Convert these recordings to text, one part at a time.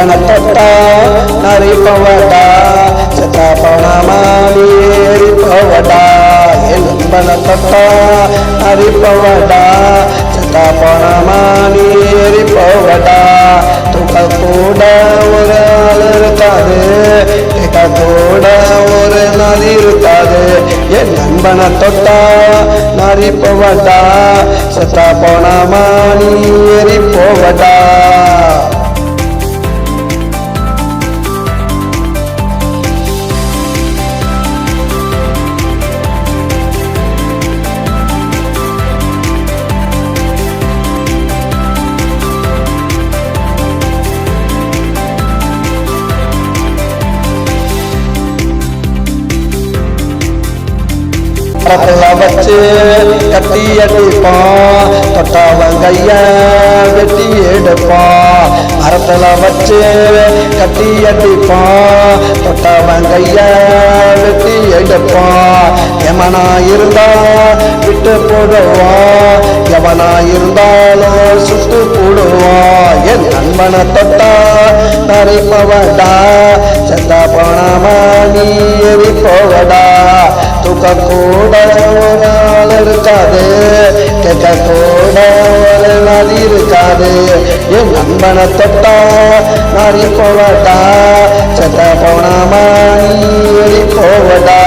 நண்பனை தொட்டா நரிப்பவடா செத்தா போனாமா நீ ஏறிப்பவடா என் நண்பனை தொட்டா நரிப்பவடா செத்தா போனாமா நீ ஏறிப்பவடா தூக்க கூட ஒரு ஆள் இருக்காது கேட்க கூட ஒரு நாள் இருக்காது என் நண்பனை தொட்டா நரிப்பவடா செத்தா போனாமா நீ ஏறிப்பவடா மரத்துல வச்சு கட்டி அடிப்பான் தொட்டவன் கைய வெட்டி எடுப்பான் மரத்துல வச்சு கட்டி அடிப்பான் தொட்டவன் கைய வெட்டி எடுப்பான் எவனா இருந்தா விட்டு போடுவான் எவனா இருந்தாலும் சுட்டு போடுவான் என் நண்பனை தொட்டா நரிப்பவடா செத்தா போனாமா நீ எரிப்பவடா தூக்க கூட ஒரு ஆள் இருக்காது கேட்க கூட ஒரு நாள் இருக்காது என் நண்பனை தொட்டா நரிப்பவடா செத்த போனாமா நீ எரிப்பவடா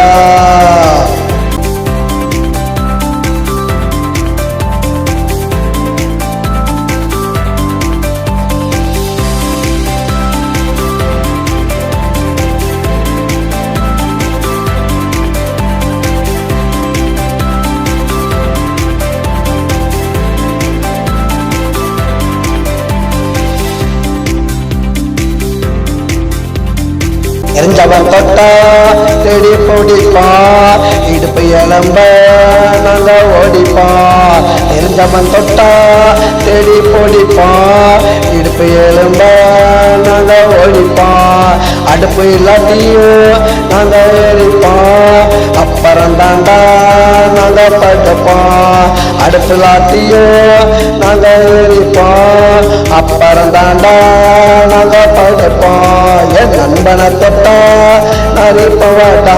எரிஞ்சவன் தொட்டா தேடி போடிப்பான் இடுப்பு எலும்ப நாங்க ஓடிப்பான் எரிஞ்சவன் தொட்டா தேடி போடிப்பான் இடுப்பு எலும்ப நாங்க ஓடிப்பான் அடுப்பு இல்லாட்டியும் நாங்க ஏறிப்பான் அப்புறம் தாண்டா நாங்க படுப்போம் அடுப்பு இல்லாட்டியும் நாங்க ஏறிப்போம் அப்புறம் தாண்டா நாங்க படுப்போம் என் நண்பனை தொட்டா நரிப்பவடா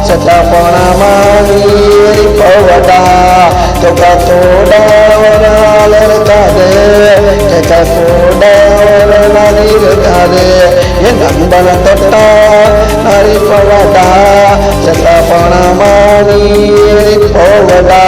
செத்தா போனாமா நீ ஏறிப்பவடா தூக்கத்தோட ஒரு ஆள் இருக்காது கேட்க கூட ஒரு நாள் இருக்காது என் நண்பனை தொட்டா நரிப்பவடா செத்தா போனாமா நீ ஏறிப்பவடா